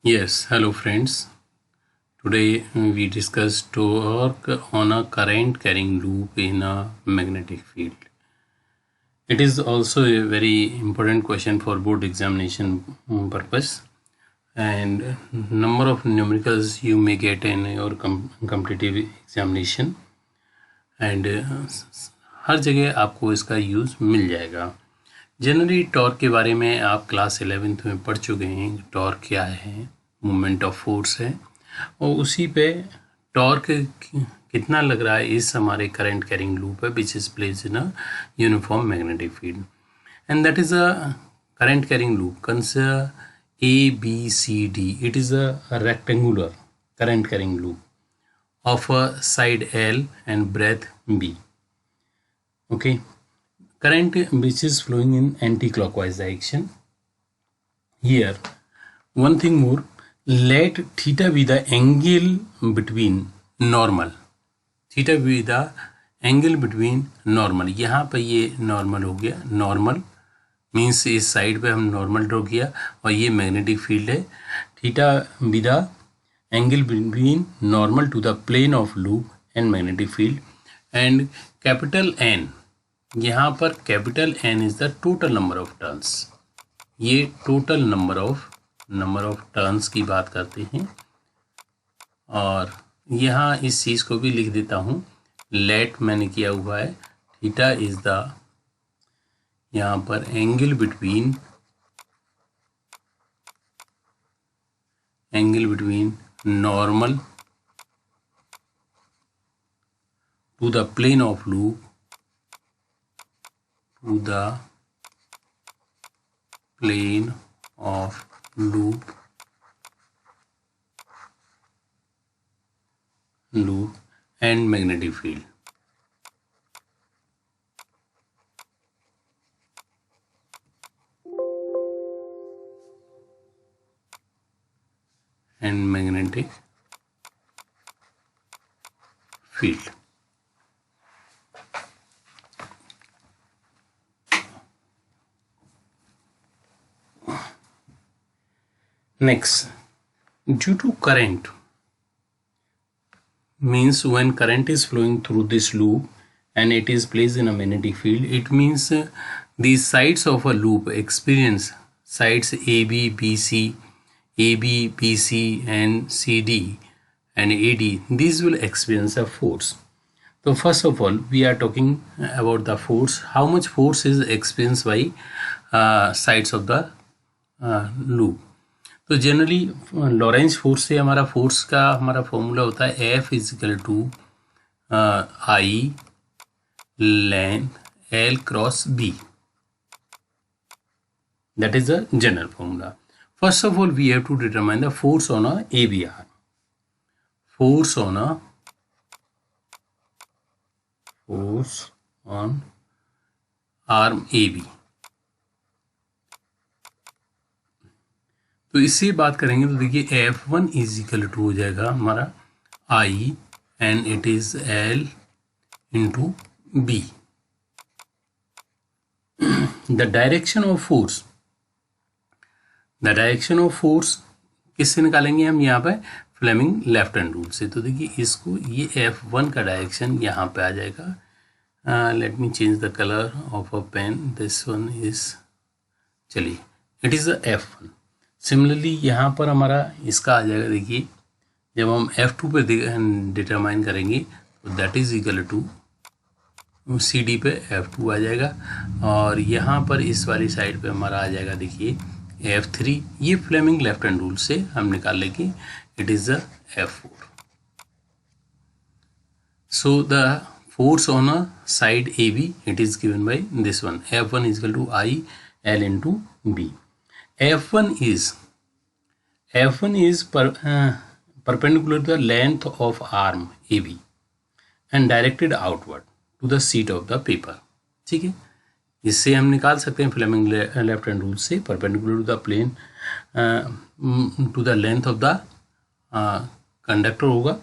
Yes, hello friends. Today we discuss torque on a current carrying loop in a magnetic field. It is also a very important question for board examination purpose, and number of numericals you may get in your competitive examination, and हर जगह आपको इसका use मिल जाएगा. Generally torque के बारे में आप class 11th में पढ़ चुके हैं. टॉर्क क्या है, मोमेंट ऑफ फोर्स है, और उसी पे टॉर्क कितना लग रहा है इस हमारे करंट कैरिंग लूप है which is place in a uniform magnetic field, and that is a current carrying loop consider ABCD. It is a rectangular current carrying loop of a side L and breadth B. Okay, current which is flowing in anti-clockwise direction. Here one thing more, let theta be the angle between normal. Theta be the angle between normal. यहाँ पर ये normal हो गया. Normal means इस side पे हम normal draw किया और ये मैग्नेटिक फील्ड है. Theta be the angle between normal to the plane of loop and magnetic field. And capital N, यहाँ पर capital N is the total number of turns. ये टोटल नंबर ऑफ टर्न्स की बात करते हैं. और यहाँ इस चीज़ को भी लिख देता हूँ. लेट मैंने किया हुआ है. थीटा इज द यहाँ पर angle between normal to the plane of loop loop and magnetic field. And magnetic field. Next, due to current, means when current is flowing through this loop and it is placed in a magnetic field, it means the sides of a loop experience, sides AB, BC and CD and AD, these will experience a force. So first of all we are talking about the force. How much force is experienced by sides of the loop? तो generally Lorentz force से हमारा formula होता है F equal to I length L cross B. That is the general formula. First of all we have to determine the force on a AB arm. Force on arm AB. तो इससे बात करेंगे तो देखिए F1 is equal to हो जाएगा हमारा I and it is L into B. The direction of force किससे निकालेंगे हम यहाँ पे? फ्लेमिंग लेफ्ट हैंड रूल से. तो देखिए इसको ये F1 का डायरेक्शन यहाँ पे आ जाएगा. Let me change the colour of a pen. This one is, चलिए it is the F1. Similarly यहाँ पर हमारा इसका आ जाएगा. देखिए जब हम F2 पे डिटरमाइन करेंगे तो that is equal to CD पे F2 आ जाएगा. और यहाँ पर इस वाली साइड पे हमारा आ जाएगा देखिए F3. ये फ्लेमिंग लेफ्ट हैंड रूल से हम निकाल लेंगे. It is the F4. So the force on a side AB it is given by this one. F1 is equal to I L into B. F1 is perpendicular to the length of arm AB and directed outward to the sheet of the paper. ठीक है, इससे हम निकाल सकते हैं Fleming left hand rule से. Perpendicular to the plane to the length of the conductor होगा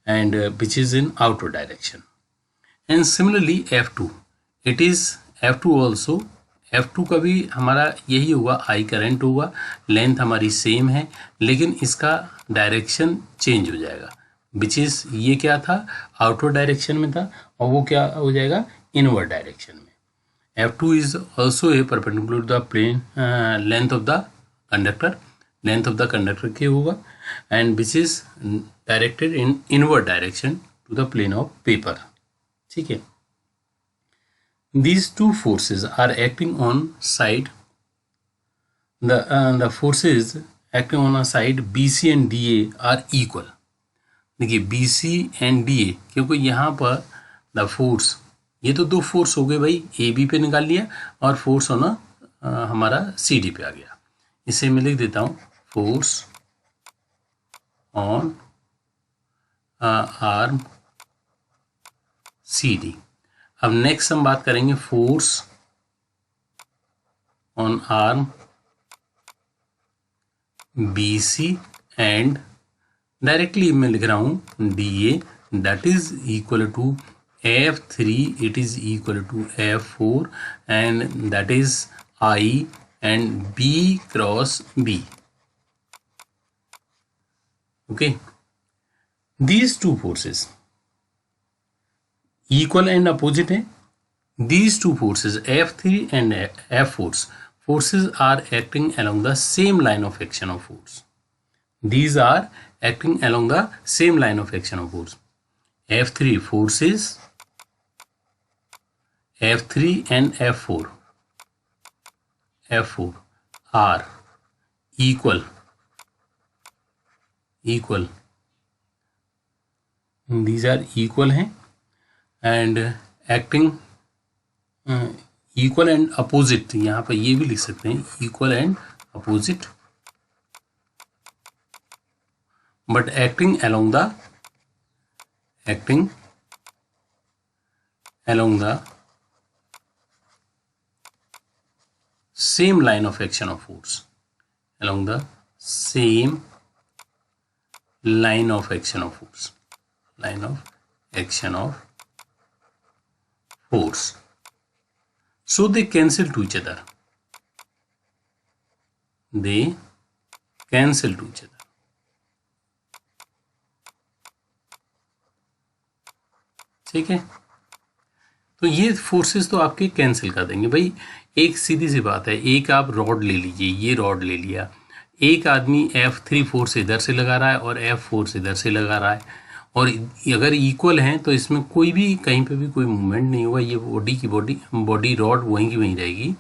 and which is in outward direction. And similarly F2, it is F2 also F2 का भी हमारा यही होगा, I करंट होगा, लेंथ हमारी same है, लेकिन इसका डायरेक्शन चेंज हो जाएगा, विच इज़ ये क्या था, आउटवर्ड डायरेक्शन में था, और वो क्या हो जाएगा, इनवर्ड डायरेक्शन में। F2 is also a perpendicular to the plane length of the conductor, length of the conductor के होगा, and which is directed in inward direction to the plane of paper. ठीक है, these two forces are acting on side, the forces acting on a side BC and DA are equal। देखिए BC and DA, क्योंकि यहाँ पर the force, ये तो दो force हो गए भाई, AB पे निकाल लिया और फोर्स होना हमारा CD पे आ गया। इसे मैं लिख देता हूँ फोर्स ऑन आर्म CD। अब नेक्स्ट हम बात करेंगे force on arm BC and directly मैं लिख रहा हूं DA, that is equal to F3, it is equal to F4 and that is I and B cross B। Okay, these two forces equal and opposite है। These two forces F3 and F4 forces are acting along the same line of action of force. These are acting along the same line of action of force. F3 forces, F3 and F4 are equal. These are equal हैं and acting equal and opposite, यहाँ पर ये भी लिख सकते हैं equal and opposite, but acting along the same line of action of force, along the same line of action of force. So they cancel to each other. ठीक है, तो ये फोर्सेस तो आपके कैंसिल कर देंगे भाई। एक सीधी सी बात है, एक आप रॉड ले लीजिए, ये रॉड ले लिया, एक आदमी F3 फोर्स इधर से लगा रहा है और F फोर्स इधर से लगा रहा है, और अगर इक्वल हैं तो इसमें कोई भी कहीं पे भी कोई मूवमेंट नहीं होगा, ये बॉडी रॉड वहीं की वहीं रहेगी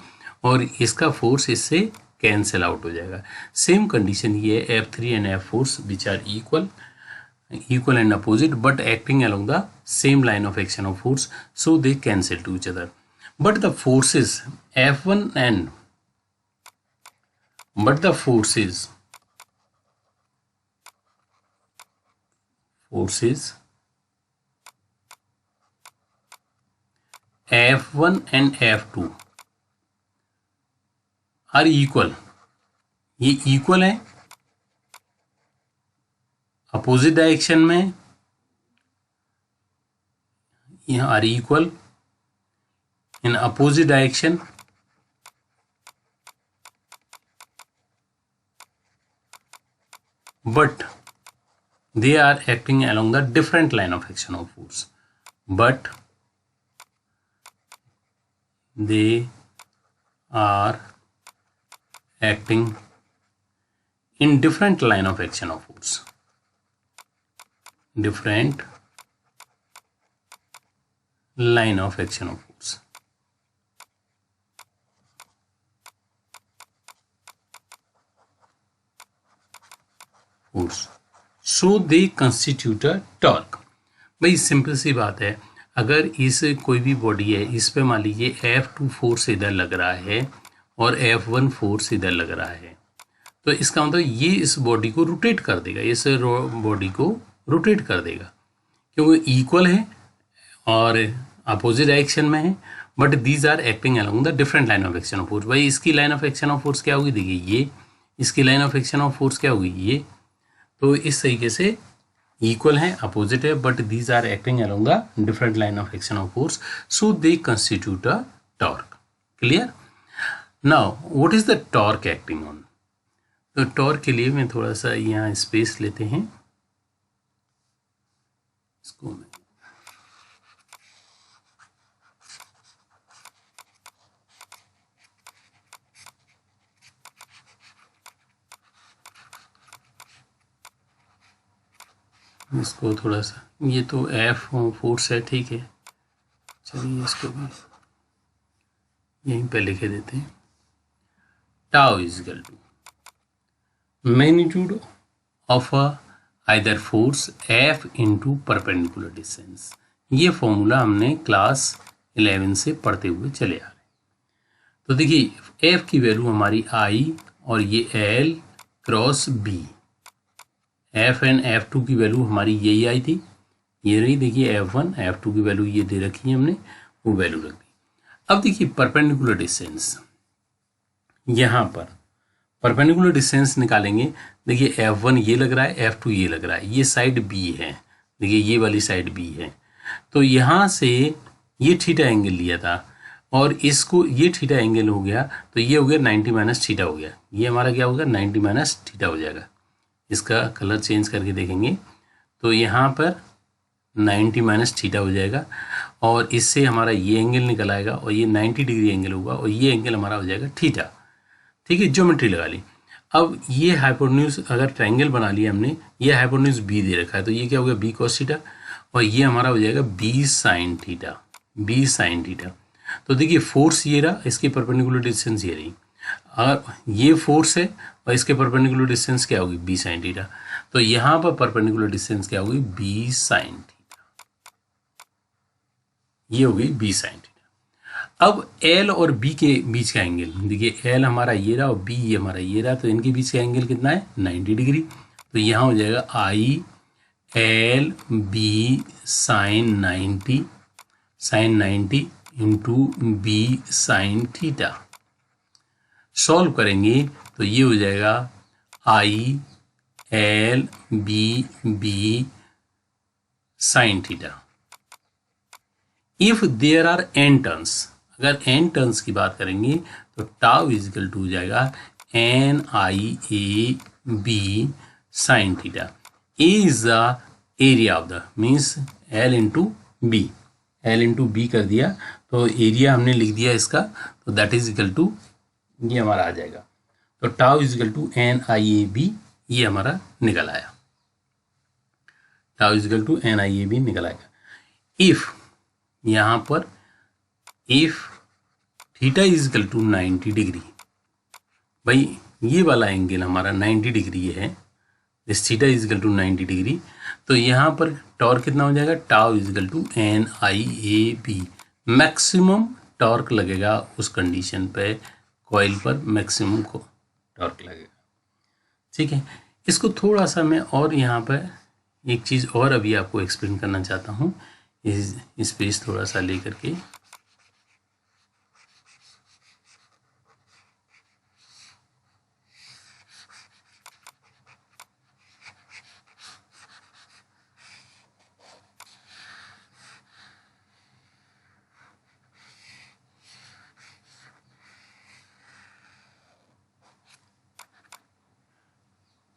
और इसका फोर्स इससे कैंसिल आउट हो जाएगा। सेम कंडीशन ये है F3 and F force which are equal and opposite but acting along the same line of action of force, so they cancel to each other. But the forces F1 and forces F1 and F2 are equal, ये equal है opposite direction में, यहाँ are equal in opposite direction, but they are acting along the different line of action of force, but they are acting in different line of action of force, different line of action of force. So they constitute a torque. भाई simple सी बात है, अगर इस कोई भी body है, इस पे मान लीजिए F2 फोर्स इधर लग रहा है और F1 फोर्स इधर लग रहा है, तो इसका मतलब ये इस बॉडी को रोटेट कर देगा, इस बॉडी को रोटेट कर देगा क्योंकि इक्वल है और अपोजिट डायरेक्शन में है, but these are acting along the different line of action of force. भाई इसकी line of action of force क्या होगी, देखिए ये, इसकी line of action of force क्या होगी ये, तो इस तरीके से इक्वल है अपोजिट है, but these are acting along the different line of action of force, so they constitute a torque. Clear. Now what is the torque acting on? तो टॉर्क के लिए मैं थोड़ा सा यहाँ स्पेस लेते हैं, इसको मैं इसको थोड़ा सा, ये तो एफ फोर्स है, ठीक है, चलिए इसको भी यहीं पे लिखे देते हैं। Tau is equal to magnitude of either force F into perpendicular distance. ये फॉर्मूला हमने क्लास 11 से पढ़ते हुए चले आ रहे हैं। तो देखिए एफ की वैल्यू हमारी आई और ये L cross B, F and F two की वैल्यू हमारी यही आई थी, ये रही, देखिए एफ वन एफ टू की वैल्यू ये दे रखी है हमने, वो वैल्यू रख दी। अब देखिए परपेंडिकुलर डिस्टेंस, यहाँ पर परपेंडिकुलर डिस्टेंस निकालेंगे। देखिए एफ वन ये लग रहा है, एफ टू ये लग रहा है, ये साइड बी है, देखिए ये वाली साइड बी है। तो यहाँ से ये थीटा एंगल लिया था और इसको ये थीटा एंगल हो गया, तो ये हो गया 90 माइनस थीटा हो गया, ये हमारा क्या होगा 90 माइनस थीटा हो जाएगा। इसका कलर चेंज करके देखेंगे तो यहाँ पर 90 माइनस थीटा हो जाएगा और इससे हमारा ये एंगल निकल आएगा और ये 90 डिग्री एंगल होगा और ये एंगल हमारा हो जाएगा थीटा। ठीक है, ज्योमेट्री लगा ली। अब ये हाइपोटेन्यूज अगर ट्रायंगल बना लिया हमने, ये हाइपोटेन्यूज बी दे रखा है, तो ये क्या हो गया बी कॉस थीटा और ये हमारा हो जाएगा B sine theta, B sine theta. तो देखिए फोर्स ये रहा, इसकी परपेंडिकुलर डिस्टेंस ये रही, और ये फोर्स है और इसके परपेंडिकुलर डिस्टेंस क्या होगी बी साइन थीटा। तो यहाँ पर परपेंडिकुलर डिस्टेंस क्या होगी बी साइन थीटा, ये हो गई बी साइन थीटा। अब एल और बी के बीच का एंगल, देखिए एल हमारा ये रहा और बी ये हमारा ये रहा, तो इनके बीच का एंगल कितना है 90 डिग्री। तो यहाँ हो जाएगा I L B sine 90 into B sine theta. Solve करेंगे तो ये हो जाएगा I L B sine theta. If there are N turns, अगर एन टर्न्स की बात करेंगे तो टाउ इजिकल टू हो जाएगा N I A B sine theta. A is the area of the means L into B, L into B कर दिया तो एरिया हमने लिख दिया इसका, तो दैट इज इक्वल टू ये हमारा आ जाएगा। तो tau is equal to N I A B, ये हमारा निकल आया, tau is equal to N I A B निकल आएगा। इफ यहाँ पर if theta is equal to 90 degree, भाई ये वाला एंगल हमारा 90 डिग्री है, this theta is equal to 90 degree, तो यहाँ पर टॉर्क कितना हो जाएगा tau is equal to N I A B. Maximum torque लगेगा उस कंडीशन पे, कॉइल पर मैक्सिमम को टॉर्क लगेगा। ठीक है, इसको थोड़ा सा मैं और यहाँ पर एक चीज़ और अभी आपको एक्सप्लेन करना चाहता हूँ, इस स्पेस थोड़ा सा लेकर के।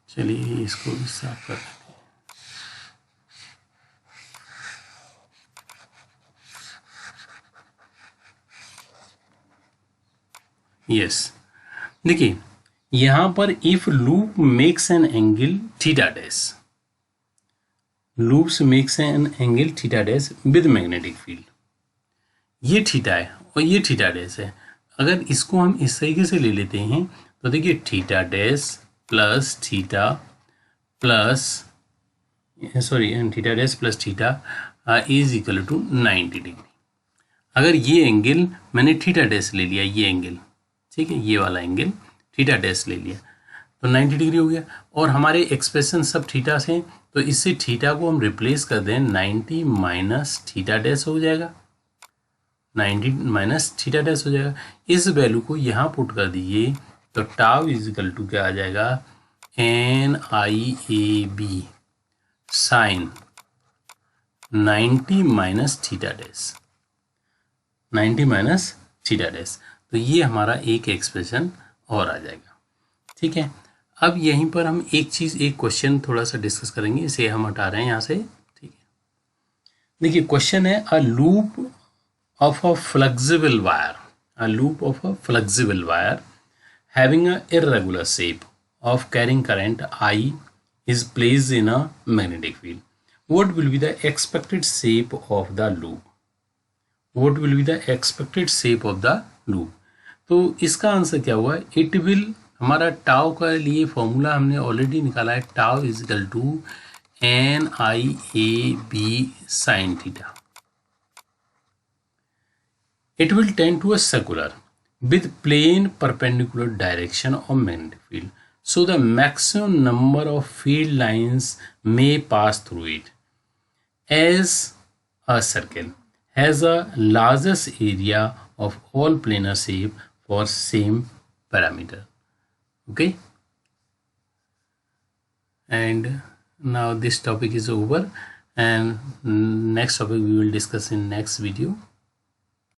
चलिए इसको भी साफ कर देते हैं। यस, देखिए यहाँ पर if loop makes an angle theta dash, loops makes an angle theta dash with magnetic field, ये थीटा है और ये थीटा डैश है। अगर इसको हम इस तरीके से ले लेते हैं तो देखिए theta dash plus theta plus theta dash plus theta is equal to 90 degree. अगर ये एंगल मैंने थीटा डैश ले लिया, ये एंगल, ठीक है, ये वाला एंगल थीटा डैश ले लिया तो 90 डिग्री हो गया, और हमारे एक्सप्रेशन सब थीटा से, तो इससे थीटा को हम रिप्लेस कर दें 90 माइनस थीटा डैश हो जाएगा, 90 माइनस थीटा डैश हो जाएगा। इस वैल्यू को यहाँ पुट कर दीजिए तो टाउ इजिकल टू क्या आ जाएगा N I A B sine 90 minus theta dash, 90 minus theta dash. तो ये हमारा एक एक्सप्रेशन और आ जाएगा। ठीक है, अब यहीं पर हम एक चीज़, एक क्वेश्चन थोड़ा सा डिस्कस करेंगे, इसे हम हटा रहे हैं यहाँ से। ठीक है, देखिए क्वेश्चन है a loop of a flexible wire, a loop of a flexible wire having a irregular shape of carrying current I is placed in a magnetic field. What will be the expected shape of the loop? What will be the expected shape of the loop? तो इसका answer क्या हुआ? It will, हमारा tau का लिए formula हमने already निकाला है, tau is equal to N I A B sine theta. It will tend to a circular with plane perpendicular direction of magnetic field. So the maximum number of field lines may pass through it. As a circle has a largest area of all planar shape for same parameter. Okay. And now this topic is over, and next topic we will discuss in next video.